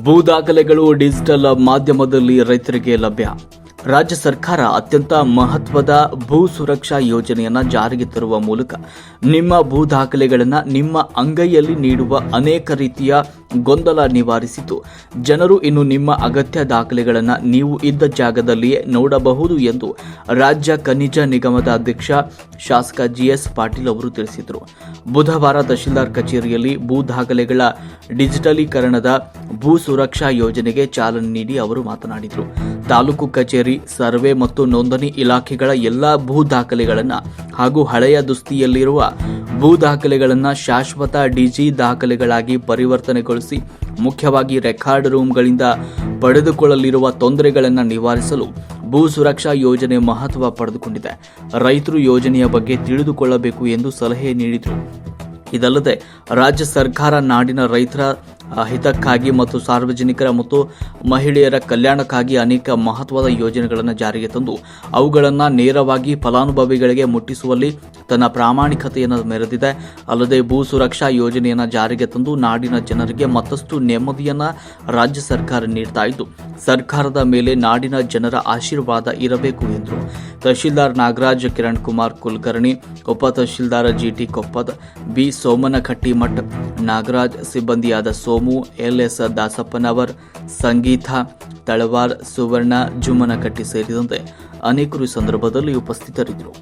ಭೂ ದಾಖಲೆಗಳು ಡಿಜಿಟಲ್ ಮಾಧ್ಯಮದಲ್ಲಿ ರೈತರಿಗೆ ಲಭ್ಯ. ರಾಜ್ಯ ಸರ್ಕಾರ ಅತ್ಯಂತ ಮಹತ್ವದ ಭೂ ಸುರಕ್ಷಾ ಯೋಜನೆಯನ್ನು ಜಾರಿಗೆ ತರುವ ಮೂಲಕ ನಿಮ್ಮ ಭೂ ದಾಖಲೆಗಳನ್ನು ನಿಮ್ಮ ಅಂಗೈಯಲ್ಲಿ ನೀಡುವ ಅನೇಕ ರೀತಿಯ ಗೊಂದಲ ನಿವಾರಿಸಿತು. ಜನರು ಇನ್ನು ನಿಮ್ಮ ಅಗತ್ಯ ದಾಖಲೆಗಳನ್ನು ನೀವು ಇದ್ದ ಜಾಗದಲ್ಲಿಯೇ ನೋಡಬಹುದು ಎಂದು ರಾಜ್ಯ ಖನಿಜ ನಿಗಮದ ಅಧ್ಯಕ್ಷ ಶಾಸಕ ಜಿಎಸ್ ಪಾಟೀಲ್ ಅವರು ತಿಳಿಸಿದರು. ಬುಧವಾರ ತಹಶೀಲ್ದಾರ್ ಕಚೇರಿಯಲ್ಲಿ ಭೂ ದಾಖಲೆಗಳ ಡಿಜಿಟಲೀಕರಣದ ಭೂ ಸುರಕ್ಷಾ ಯೋಜನೆಗೆ ಚಾಲನೆ ನೀಡಿ ಅವರು ಮಾತನಾಡಿದರು. ತಾಲೂಕು ಕಚೇರಿ, ಸರ್ವೆ ಮತ್ತು ನೋಂದಣಿ ಇಲಾಖೆಗಳ ಎಲ್ಲಾ ಭೂ ದಾಖಲೆಗಳನ್ನು ಹಾಗೂ ಹಳೆಯ ದುಸ್ತಿಯಲ್ಲಿರುವ ಭೂ ದಾಖಲೆಗಳನ್ನು ಶಾಶ್ವತ ಡಿಜಿ ದಾಖಲೆಗಳಾಗಿ ಪರಿವರ್ತನೆಗೊಳಿಸಿ ಮುಖ್ಯವಾಗಿ ರೆಕಾರ್ಡ್ ರೂಮ್ಗಳಿಂದ ಪಡೆದುಕೊಳ್ಳಲಿರುವ ತೊಂದರೆಗಳನ್ನು ನಿವಾರಿಸಲು ಭೂ ಸುರಕ್ಷಾ ಯೋಜನೆ ಮಹತ್ವ ಪಡೆದುಕೊಂಡಿದೆ. ರೈತರು ಯೋಜನೆಯ ಬಗ್ಗೆ ತಿಳಿದುಕೊಳ್ಳಬೇಕು ಎಂದು ಸಲಹೆ ನೀಡಿದರು. ಇದಲ್ಲದೆ ರಾಜ್ಯ ಸರ್ಕಾರ ನಾಡಿನ ರೈತರ ಹಿತಕ್ಕಾಗಿ ಮತ್ತು ಸಾರ್ವಜನಿಕರ ಮತ್ತು ಮಹಿಳೆಯರ ಕಲ್ಯಾಣಕ್ಕಾಗಿ ಅನೇಕ ಮಹತ್ವದ ಯೋಜನೆಗಳನ್ನು ಜಾರಿಗೆ ತಂದು ಅವುಗಳನ್ನು ನೇರವಾಗಿ ಫಲಾನುಭವಿಗಳಿಗೆ ಮುಟ್ಟಿಸುವಲ್ಲಿ ತನ್ನ ಪ್ರಾಮಾಣಿಕತೆಯನ್ನು ಮೆರೆದಿದೆ. ಅಲ್ಲದೆ ಭೂ ಸುರಕ್ಷಾ ಯೋಜನೆಯನ್ನು ಜಾರಿಗೆ ತಂದು ನಾಡಿನ ಜನರಿಗೆ ಮತ್ತಷ್ಟು ನೆಮ್ಮದಿಯನ್ನು ರಾಜ್ಯ ಸರ್ಕಾರ ನೀಡ್ತಾ ಇದ್ದು, ಸರ್ಕಾರದ ಮೇಲೆ ನಾಡಿನ ಜನರ ಆಶೀರ್ವಾದ ಇರಬೇಕು ಎಂದರು. ತಹಶೀಲ್ದಾರ್ ನಾಗರಾಜ್ ಕಿರಣ್ ಕುಮಾರ್ ಕುಲಕರ್ಣಿ, ಉಪ ತಹಶೀಲ್ದಾರ್ ಜಿಟಿ ಕೊಪ್ಪದ್, ಬಿ ಸೋಮನಕಟ್ಟಿ ಮಠ್, ನಾಗರಾಜ್, ಸಿಬ್ಬಂದಿಯಾದ ಸೋಮು, ಎಲ್ಎಸ್ ದಾಸಪ್ಪನವರ್, ಸಂಗೀತ ತಳವಾರ್, ಸುವರ್ಣ ಜುಮ್ಮನಕಟ್ಟಿ ಸೇರಿದಂತೆ ಅನೇಕರು ಈ ಸಂದರ್ಭದಲ್ಲಿ ಉಪಸ್ಥಿತರಿದ್ದರು.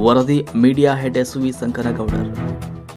ವರದಿ media head S V Sankanagoudar.